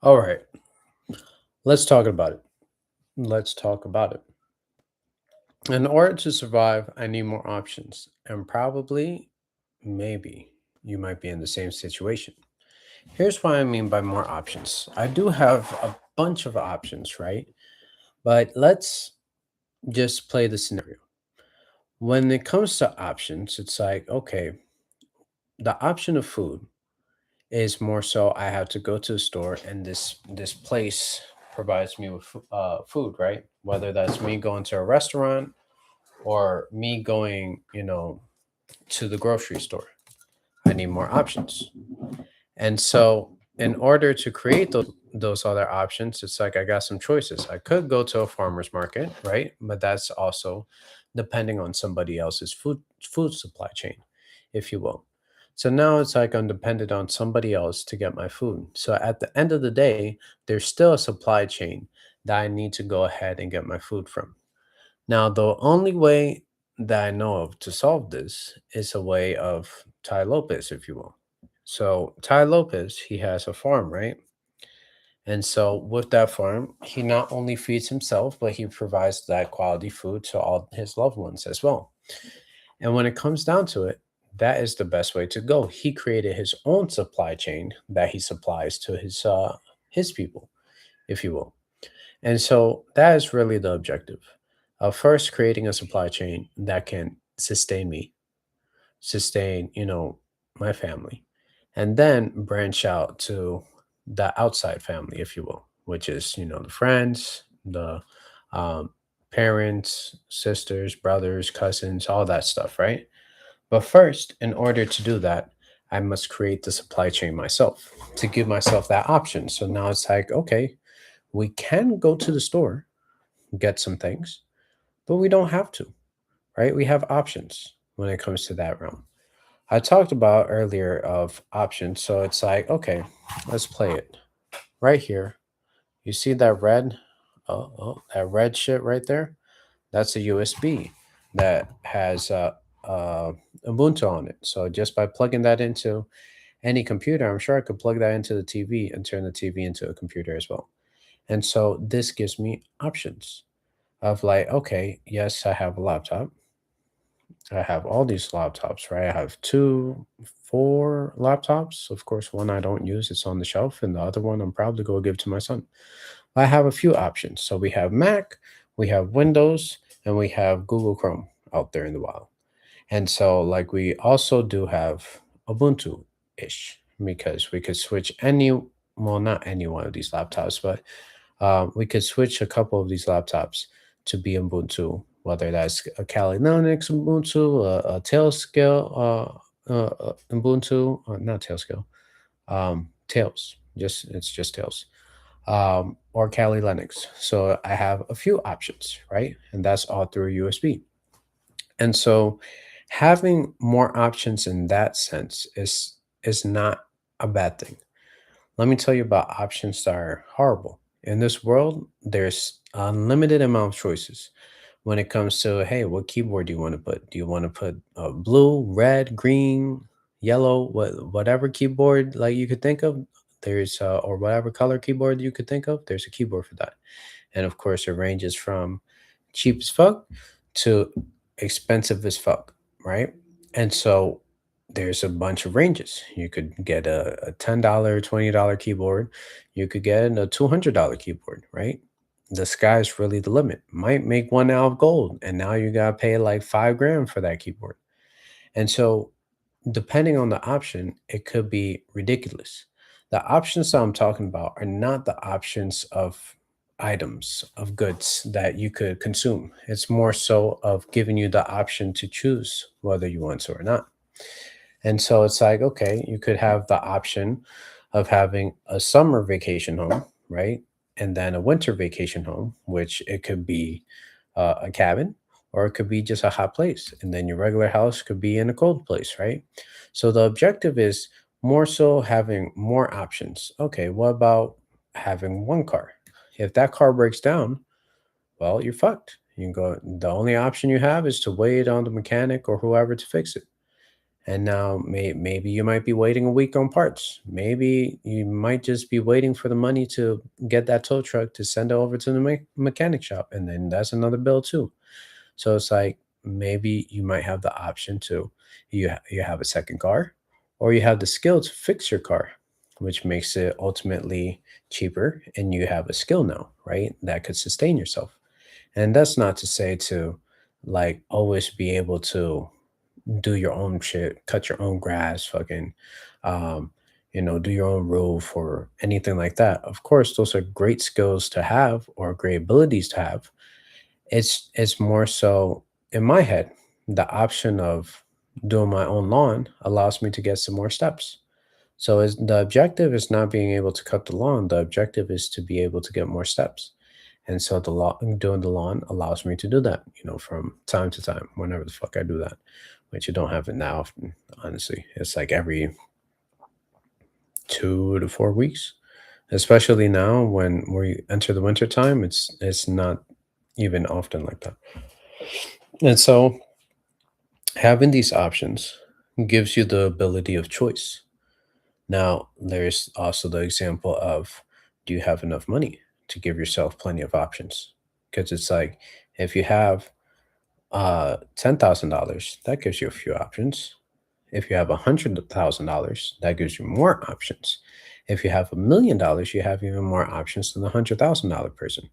All right, let's talk about it. Let's talk about it. In order to survive, I need more options. And probably, maybe, you might be in the same situation. Here's what I mean by more options. I do have a bunch of options, right? But let's just play the scenario. When it comes to options, it's like, okay, the option of food is more so I have to go to the store and this place provides me with food, right? Whether that's me going to a restaurant or me going, to the grocery store. I need more options. And so in order to create those other options, it's like I got some choices. I could go to a farmer's market, right? But that's also depending on somebody else's food supply chain, if you will. So now it's like I'm dependent on somebody else to get my food. So at the end of the day, there's still a supply chain that I need to go ahead and get my food from. Now, the only way that I know of to solve this is a way of Ty Lopez, if you will. So, Ty Lopez, he has a farm, right? And so, with that farm, he not only feeds himself, but he provides that quality food to all his loved ones as well. And when it comes down to it, that is the best way to go. He created his own supply chain that he supplies to his people, if you will. And so that is really the objective of first creating a supply chain that can sustain me, sustain, my family, and then branch out to the outside family, if you will, which is, the friends, the um, parents, sisters, brothers, cousins, all that stuff, right? But first, in order to do that, I must create the supply chain myself to give myself that option. So now it's like, okay, we can go to the store, get some things, but we don't have to, right? We have options when it comes to that realm. I talked about earlier of options, so it's like, okay, let's play it right here. You see that red, that red shit right there? That's a USB that has Ubuntu on it. So just by plugging that into any computer, I'm sure I could plug that into the TV and turn the TV into a computer as well. And so this gives me options of like, okay, yes, I have a laptop. I have all these laptops, right? I have two, four laptops. Of course, one I don't use, it's on the shelf, and the other one I'm probably going to give to my son. I have a few options. So we have Mac, we have Windows, and we have Google Chrome out there in the wild. And so, like, we also do have Ubuntu ish because we could switch well, not any one of these laptops, but we could switch a couple of these laptops to be Ubuntu, whether that's a Kali Linux Ubuntu, a Tailscale Ubuntu, not Tailscale, Tails, it's just Tails, or Kali Linux. So I have a few options, right? And that's all through USB. And so having more options in that sense is not a bad thing. Let me tell you about options that are horrible. In this world, there's unlimited amount of choices when it comes to, hey, what keyboard do you want to put? Do you want to put blue, red, green, yellow, whatever keyboard like you could think of? There's or whatever color keyboard you could think of. There's a keyboard for that, and of course, it ranges from cheap as fuck to expensive as fuck, right? And so there's a bunch of ranges. You could get a $10, $20 keyboard. You could get a $200 keyboard, right? The sky's really the limit. Might make one out of gold, and now you gotta pay like 5 grand for that keyboard. And so, depending on the option, it could be ridiculous. The options that I'm talking about are not the options of items, of goods that you could consume. It's more so of giving you the option to choose whether you want to or not. And so it's like, okay, you could have the option of having a summer vacation home, right? And then a winter vacation home, which it could be a cabin or it could be just a hot place. And then your regular house could be in a cold place, right? So the objective is more so having more options. Okay, what about having one car? If that car breaks down, well, you're fucked. You can go, the only option you have is to wait on the mechanic or whoever to fix it. And now maybe you might be waiting a week on parts. Maybe you might just be waiting for the money to get that tow truck to send it over to the mechanic shop. And then that's another bill too. So it's like maybe you might have the option to you have a second car, or you have the skill to fix your car, which makes it ultimately cheaper, and you have a skill now, right? That could sustain yourself. And that's not to say to like always be able to do your own shit, cut your own grass, fucking, um, do your own roof or anything like that. Of course, those are great skills to have or great abilities to have. It's more so in my head, the option of doing my own lawn allows me to get some more steps. So is the objective is not being able to cut the lawn. The objective is to be able to get more steps. And so the law doing the lawn allows me to do that, from time to time, whenever the fuck I do that, which you don't have it now, honestly. It's like every 2 to 4 weeks, especially now when we enter the winter time, it's not even often like that. And so having these options gives you the ability of choice. Now, there's also the example of, do you have enough money to give yourself plenty of options? Because it's like, if you have $10,000, that gives you a few options. If you have $100,000, that gives you more options. If you have $1 million, you have even more options than the $100,000 person.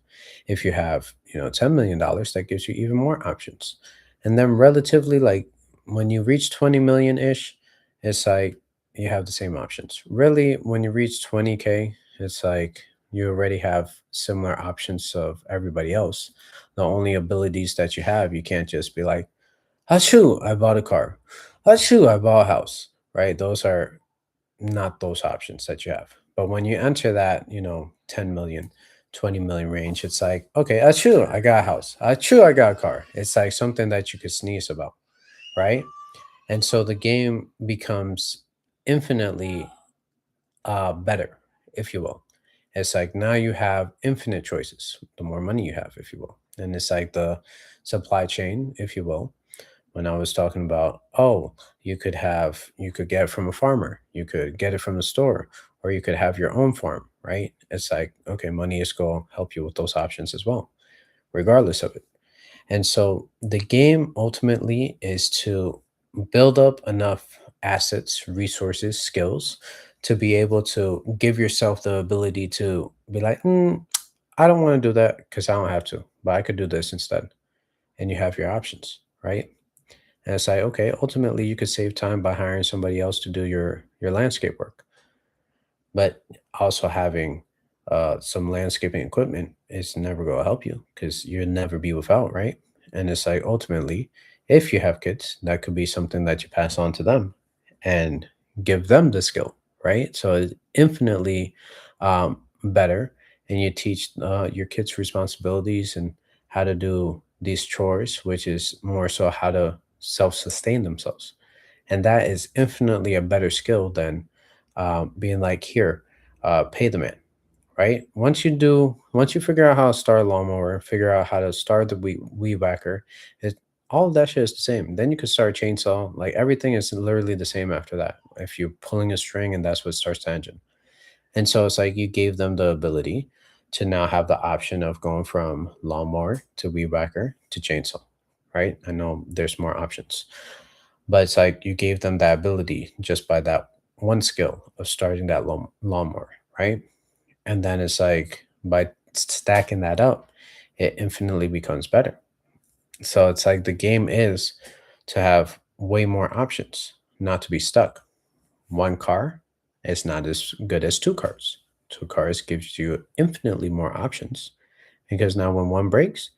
If you have, $10 million, that gives you even more options. And then relatively, like when you reach 20 million ish, it's like you have the same options. Really, when you reach 20K, it's like you already have similar options of everybody else. The only abilities that you have, you can't just be like, Achoo, I bought a car. Achoo, I bought a house, right? Those are not those options that you have. But when you enter that, 10 million, 20 million range, it's like, okay, achoo, I got a house. Achoo, I got a car. It's like something that you could sneeze about, right? And so the game becomes infinitely better, if you will. It's like now you have infinite choices, the more money you have, if you will. And it's like the supply chain, if you will, when I was talking about, oh, you could get it from a farmer, you could get it from the store, or you could have your own farm, right? It's like, okay, money is going to help you with those options as well, regardless of it. And so the game ultimately is to build up enough assets, resources, skills to be able to give yourself the ability to be like, I don't want to do that because I don't have to, but I could do this instead. And you have your options, right? And it's like, okay, ultimately you could save time by hiring somebody else to do your landscape work. But also having some landscaping equipment is never going to help you because you'll never be without, right? And it's like ultimately, if you have kids, that could be something that you pass on to them and give them the skill, right? So it's infinitely better, and you teach your kids responsibilities and how to do these chores, which is more so how to self-sustain themselves, and that is infinitely a better skill than being like, here, pay the man, right? Once you figure out how to start a lawnmower, figure out how to start the weed whacker, all of that shit is the same. Then you can start a chainsaw. Like everything is literally the same after that. If you're pulling a string and that's what starts the engine. And so it's like you gave them the ability to now have the option of going from lawnmower to weed whacker to chainsaw, right? I know there's more options, but it's like you gave them that ability just by that one skill of starting that lawnmower, right? And then it's like by stacking that up, it infinitely becomes better. So it's like the game is to have way more options, not to be stuck. One car is not as good as two cars. Two cars gives you infinitely more options because now when one breaks,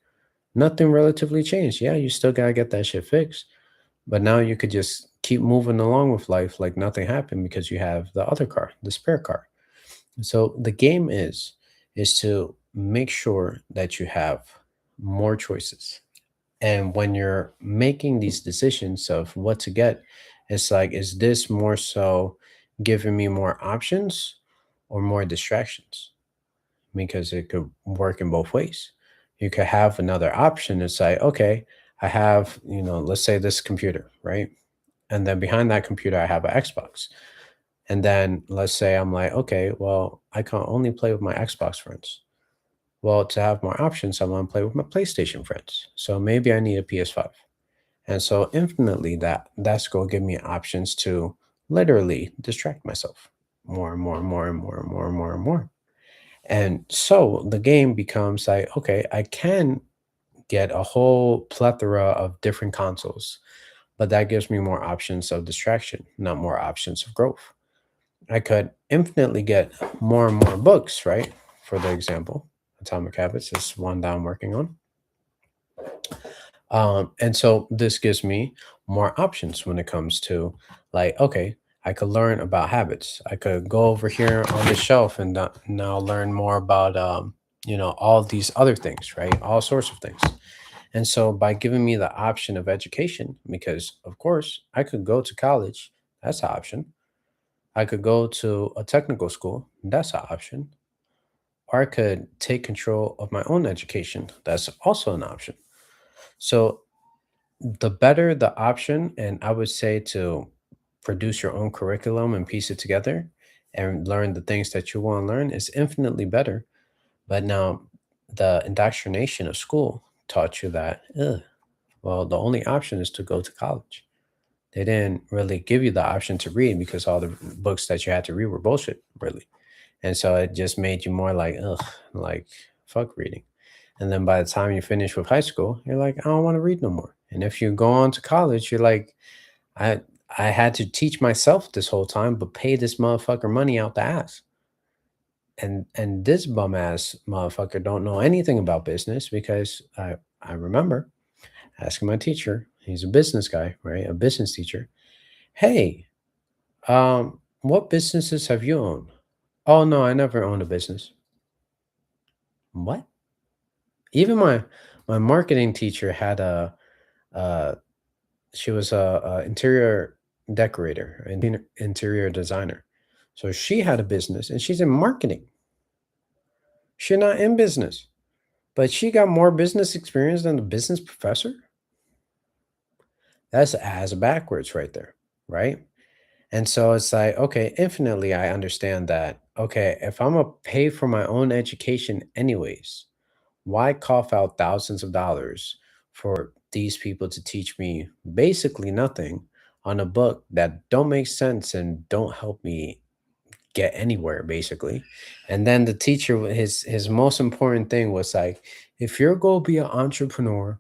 nothing relatively changed. Yeah, you still gotta get that shit fixed, but now you could just keep moving along with life like nothing happened because you have the other car, the spare car. So the game is to make sure that you have more choices. And when you're making these decisions of what to get, it's like, is this more so giving me more options or more distractions? Because it could work in both ways. You could have another option. It's like, okay, I have, let's say this computer, right? And then behind that computer, I have an Xbox. And then let's say I'm like, okay, well, I can only play with my Xbox friends. Well, to have more options, I want to play with my PlayStation friends. So maybe I need a PS5. And so infinitely that's going to give me options to literally distract myself more and more and more and more and more and more and more. And so the game becomes like, okay, I can get a whole plethora of different consoles, but that gives me more options of distraction, not more options of growth. I could infinitely get more and more books, right? For the example, Atomic Habits is one that I'm working on. And so this gives me more options when it comes to like, okay, I could learn about habits. I could go over here on the shelf and now learn more about, all these other things, right? All sorts of things. And so by giving me the option of education, because of course I could go to college, that's an option. I could go to a technical school, that's an option. Or I could take control of my own education, that's also an option. So the better the option, and I would say to produce your own curriculum and piece it together and learn the things that you want to learn is infinitely better. But now the indoctrination of school taught you that, ugh, well, the only option is to go to college. They didn't really give you the option to read because all the books that you had to read were bullshit, really. And so it just made you more like, ugh, like fuck reading. And then by the time you finish with high school, you're like, I don't want to read no more. And if you go on to college, you're like, I I had to teach myself this whole time, but pay this motherfucker money out the ass. And this bum ass motherfucker don't know anything about business because I remember asking my teacher, he's a business guy, right? A business teacher. Hey, what businesses have you owned? Oh no, I never owned a business. What? Even my marketing teacher had uh she was a interior decorator, an interior designer. So she had a business and she's in marketing. She's not in business, but she got more business experience than the business professor. That's ass backwards right there, right? And so it's like, okay, infinitely, I understand that. Okay, if I'm gonna pay for my own education anyways, why cough out thousands of dollars for these people to teach me basically nothing on a book that don't make sense and don't help me get anywhere basically? And then the teacher, his most important thing was like, if you're going to be an entrepreneur,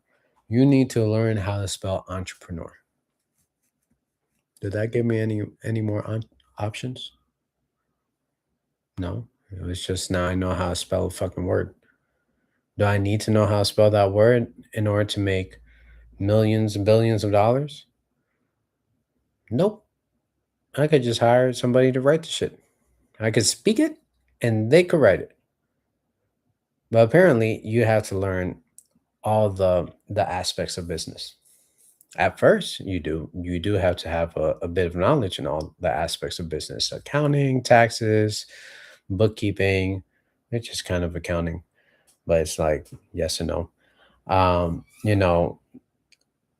you need to learn how to spell entrepreneur. Did that give me any more options? No, it was just now I know how to spell a fucking word. Do I need to know how to spell that word in order to make millions and billions of dollars? Nope. I could just hire somebody to write the shit. I could speak it and they could write it. But apparently you have to learn all the aspects of business. At first, you do have to have a bit of knowledge in all the aspects of business, accounting, taxes, bookkeeping, which is kind of accounting, but it's like yes and no.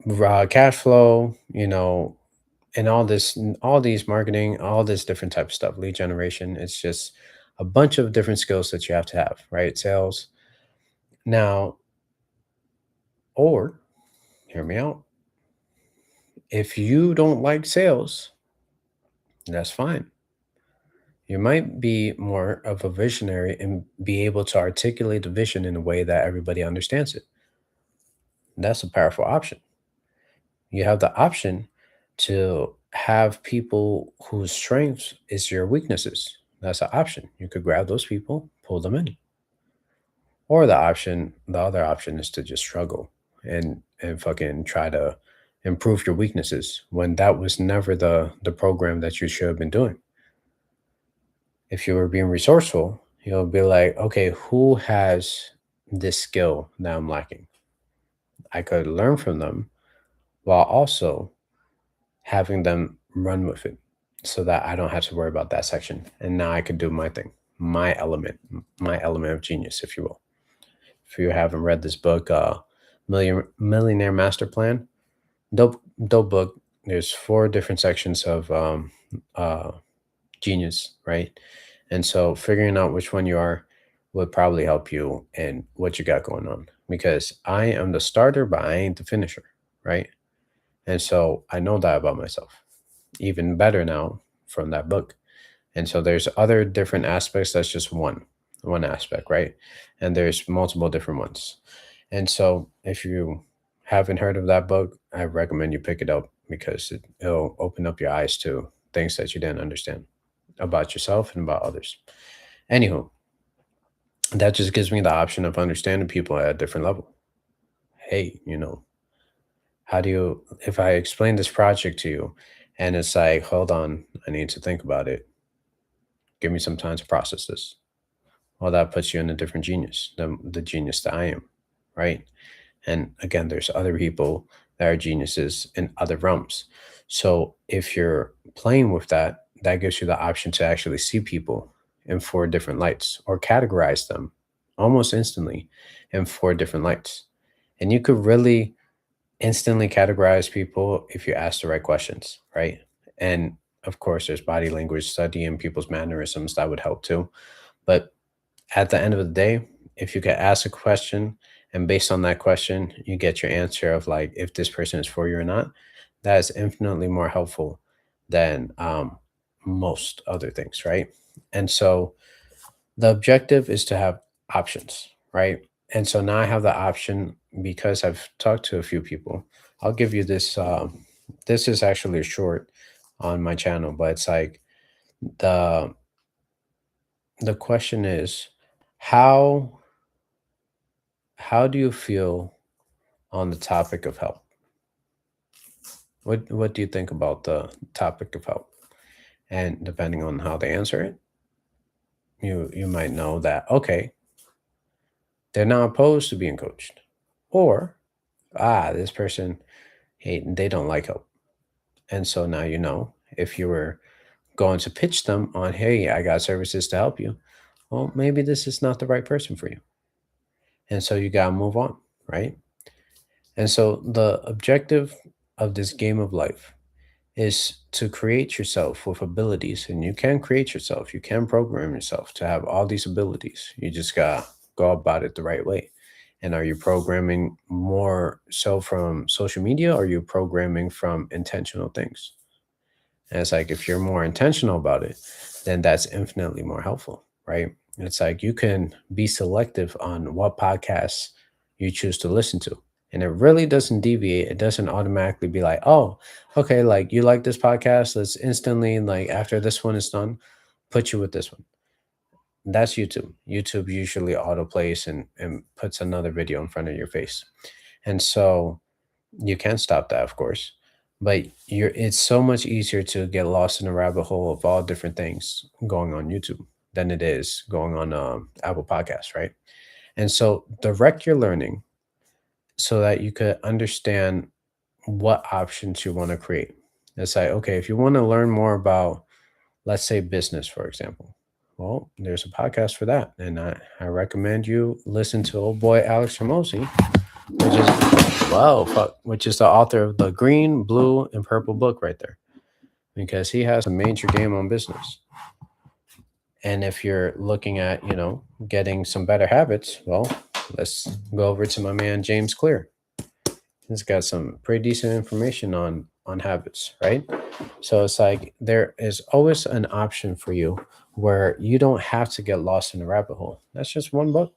Raw cash flow, and all these marketing, all this different type of stuff, lead generation. It's just a bunch of different skills that you have to have, right? Sales. Now, or hear me out. If you don't like sales, that's fine. You might be more of a visionary and be able to articulate the vision in a way that everybody understands it. That's a powerful option. You have the option to have people whose strengths is your weaknesses. That's an option. You could grab those people, pull them in. Or the other option is to just struggle and fucking try to improve your weaknesses when that was never the program that you should have been doing. If you were being resourceful, you'll be like, okay, who has this skill that I'm lacking? I could learn from them while also having them run with it so that I don't have to worry about that section. And now I could do my thing, my element of genius, if you will. If you haven't read this book, Millionaire Master Plan, dope book. there's four different sections of uh, genius, right? And so figuring out which one you are would probably help you in what you got going on. Because I am the starter, but I ain't the finisher, right? And so I know that about myself even better now from that book. And so there's other different aspects. That's just one aspect, right? And there's multiple different ones. And so if you haven't heard of that book, I recommend you pick it up because it'll open up your eyes to things that you didn't understand about yourself and about others. Anywho, that just gives me the option of understanding people at a different level. Hey, how do you, if I explain this project to you and it's like, hold on, I need to think about it, give me some time to process this. Well, that puts you in a different genius than the genius that I am, right? And again, there's other people that are geniuses in other realms. So if you're playing with that, that gives you the option to actually see people in four different lights or categorize them almost instantly in four different lights. And you could really instantly categorize people if you ask the right questions, right? And of course, there's body language study and people's mannerisms that would help too. But at the end of the day, if you can ask a question and based on that question, you get your answer of like if this person is for you or not, that is infinitely more helpful than most other things, right? And so the objective is to have options, right? And so now I have the option because I've talked to a few people. I'll give you this. This is actually a short on my channel, but it's like the the question is how how do you feel on the topic of help? What do you think about the topic of help? And depending on how they answer it, you might know that okay, they're not opposed to being coached, or this person, hey, they don't like help, and so now you know if you were going to pitch them on, hey, I got services to help you, well, maybe this is not the right person for you, and so you gotta move on, right? And so the objective of this game of life is to create yourself with abilities. And you can create yourself, you can program yourself to have all these abilities. You just got to go about it the right way. And are you programming more so from social media or are you programming from intentional things? And it's like if you're more intentional about it, then that's infinitely more helpful, right? It's like you can be selective on what podcasts you choose to listen to. And it really doesn't deviate. It doesn't automatically be like, oh, okay, like you like this podcast. Let's instantly, like after this one is done, put you with this one. That's YouTube. YouTube usually autoplays and puts another video in front of your face. And so you can stop that, of course, but it's so much easier to get lost in a rabbit hole of all different things going on YouTube than it is going on Apple Podcasts, right? And so direct your learning so that you could understand what options you want to create. It's like, okay, if you want to learn more about, let's say, business, for example, well, there's a podcast for that. And I recommend you listen to old boy Alex Hermosi, which is wow, fuck, which is the author of the green, blue, and purple book right there, because he has a major game on business. And if you're looking at, getting some better habits, well, let's go over to my man James Clear. He's got some pretty decent information on habits, right? So it's like there is always an option for you where you don't have to get lost in the rabbit hole. That's just one book.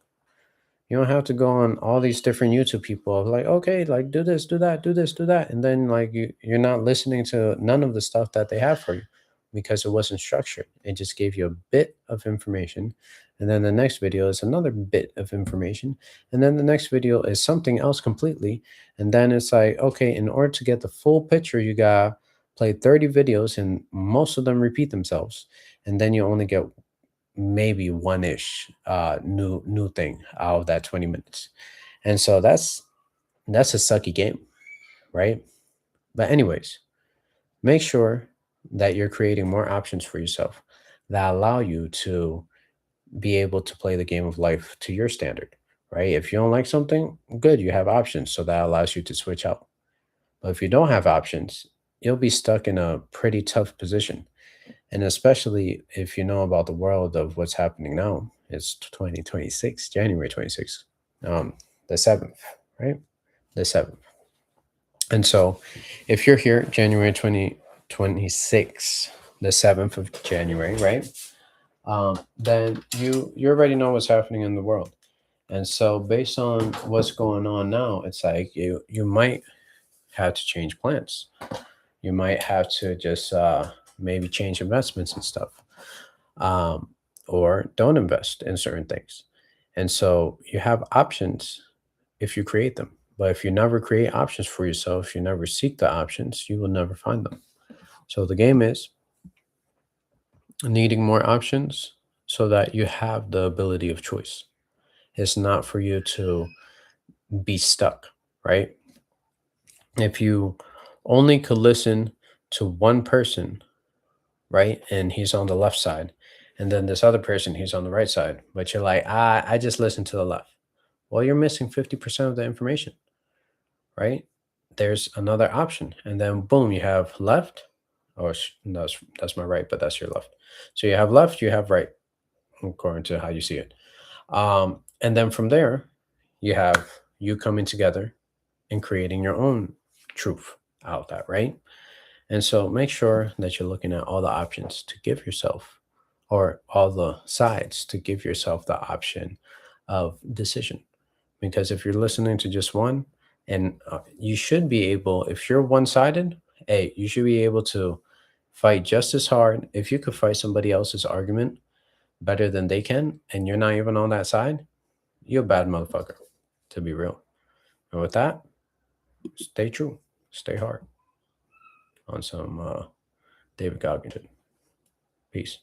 You don't have to go on all these different YouTube people of like, okay, like do this, do that, do this, do that. And then like you're not listening to none of the stuff that they have for you because it wasn't structured. It just gave you a bit of information. And then the next video is another bit of information. And then the next video is something else completely. And then it's like, okay, in order to get the full picture, you got play 30 videos and most of them repeat themselves. And then you only get maybe one-ish new thing out of that 20 minutes. And so that's a sucky game, right? But anyways, make sure that you're creating more options for yourself that allow you to be able to play the game of life to your standard, right? If you don't like something, good, you have options, so that allows you to switch out. But if you don't have options, you'll be stuck in a pretty tough position. And especially if you know about the world of what's happening now, it's 2026, January 26th, um, the 7th, right? The 7th. And so if you're here January 2026, the 7th of January, right? Then you already know what's happening in the world. And so based on what's going on now, it's like you might have to change plans. You might have to just maybe change investments and stuff, um, or don't invest in certain things. And so you have options if you create them. But if you never create options for yourself, you never seek the options, you will never find them. So the game is needing more options so that you have the ability of choice. It's not for you to be stuck, right? If you only could listen to one person, right? And he's on the left side. And then this other person, he's on the right side. But you're like, I just listen to the left. Well, you're missing 50% of the information, right? There's another option. And then boom, you have left. Or that's my right, but that's your left. So you have left, you have right, according to how you see it. And then from there, you have you coming together and creating your own truth out of that, right? And so make sure that you're looking at all the options to give yourself, or all the sides to give yourself the option of decision. Because if you're listening to just one, and you should be able, if you're one sided, hey, you should be able to fight just as hard. If you could fight somebody else's argument better than they can, and you're not even on that side, you're a bad motherfucker, to be real. And with that, stay true, stay hard on some David Goggins. Peace.